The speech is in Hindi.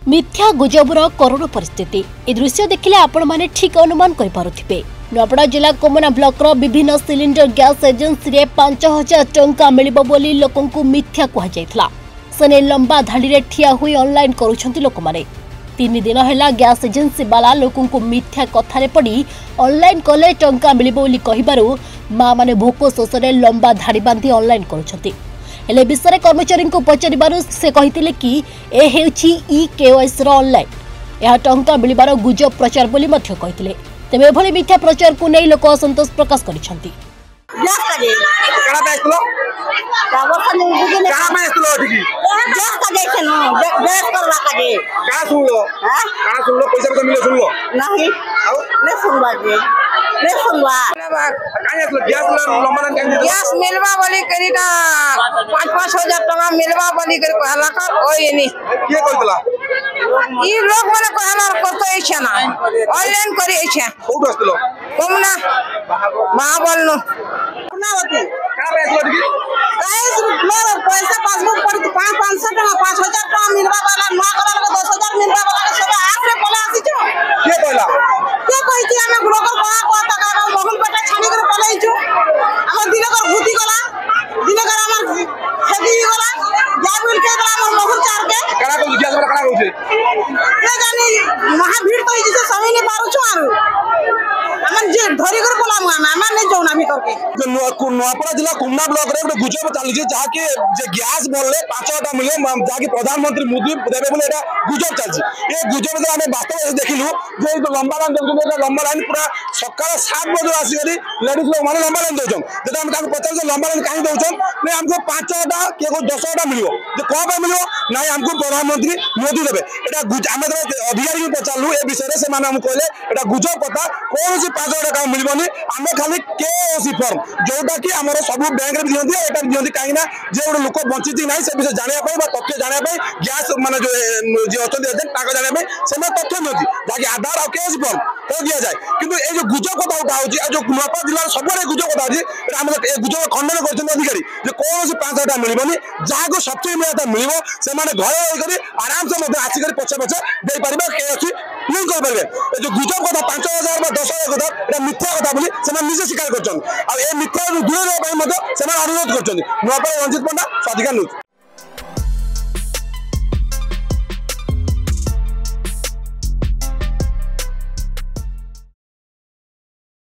मिथ्या गुजबर करुण परिस्थिति ए दृश्य देखिले आपण माने ठीक अनुमान कर पारुथिबे। नूआपड़ा जिला कोमना ब्लॉक रो विभिन्न सिलिंडर गैस एजेंसी रे 5000 टंका मिलिबो बोली लोकंकु मिथ्या कहा जायथला। सने लंबा धाड़ी रे ठिया हुई ऑनलाइन करूछंती लोक माने। 3 दिन हेला गैस एजेंसी वाला लोकंकु मिथ्या कथारे पड़ी ऑनलाइन कले टंका मिलिबो बोली कहिबारु मां माने भोको शोषरे लंबा धाड़ी बांधी ऑनलाइन करूछंती। हेले विषय कर्मचारी को पचारू से कहते कि ए हेउछि ई केवाईसी ऑनलाइन यह टंका मिलबार गुजब प्रचार बोली कहते। तेज एभली मिथ्या प्रचार को नहीं लोक असंतोष प्रकाश कर गैस मिलवा बोली करी ना 5,000 टका मिलवा बोली कर कहला कर ओई नी के कहतला ई लोग माने कहला करतो इच्छा ना ऑनलाइन करी इच्छा कोठ असलो कोमना महाबल नो ना होती का पैसा लगी गाइस लोग पैसा पासबुक पर 500 टका 5,000 टका मिलवा वाला ना करल को 10,000 मिलवा वाला सब आखरे पले आसी छ के कहला के कहिति हमें ब्रोकर को टका मोहन पेटा छानी कर पलाई छु हमर दिनकर भूति गला दिनकर हमर हेदी गला जाबिल के गला हमर मोहन चार के करा को गैस वाला करा होছে के जानी महा भीड़ तो इजे समय नहीं पारु छु आरु हमन जे धरी कर पला हमन नहीं जाउना भीतर के जो नूआपड़ा जिला कुमना ब्लॉक रे गुजब चली जहाँ के जे गैस बोलले 500 मिले जहाँ प्रधानमंत्री मोदी देवे बोले एटा गुजब चलछि ए गुजब जे हमें वास्तव देखिलु जे लंबा लाइन देखिलु लंबा लाइन पूरा सकाळ 7 बजे आसी करी लेडीज लोग माने लंबा लाइन दउछन जेटा हम ताको पचार लंबा लाइन काहे दउछन ने हमको 500टा के को 10टा मिलियो जे को पे मिलियो नाही हमको प्रधानमंत्री मोदी देवे एटा हम अधिकारी को पचारलु ए विषय रे से माने हम कहले एटा गुजब कथा कोन से 500 टका मिलबनी आमे खाली केओसी फॉर्म जोटा कि हमर सब बैंक रे दियंती एटा दियंती काहे ना जे ओड लोक बंचित नाही से विषय जानिया पई बा तथ्य जानिया पई गैस माने जो अछन एजेंट ताका जानिया पई से तथ्य नथि जाकि आधार और केओसी फॉर्म तो दिया जाए किंतु ए जो गुजब कथा उठा होची जो नूआपड़ा जिला सबरे गुजब कथा अछि एटा हम ए गुजब खंडन करछन अधिकारी जे कोन से 500 टका मिलबनी जाको सबसे मिलता मिलिबो से माने घरे होई करी आराम से मते आसी करी पछे पछे दे परिबा केओसी नहीं कर पारे ए जो गुजब कथा 5,000 बा 10,000 कथा एटा मिथ्या कथा बोली से निजे स्वीकार करछन आ ए मिथ्या दूर रे अनुरोध कर नूआपड़ा रंजित पंडा स्वाधिकार न्यूज।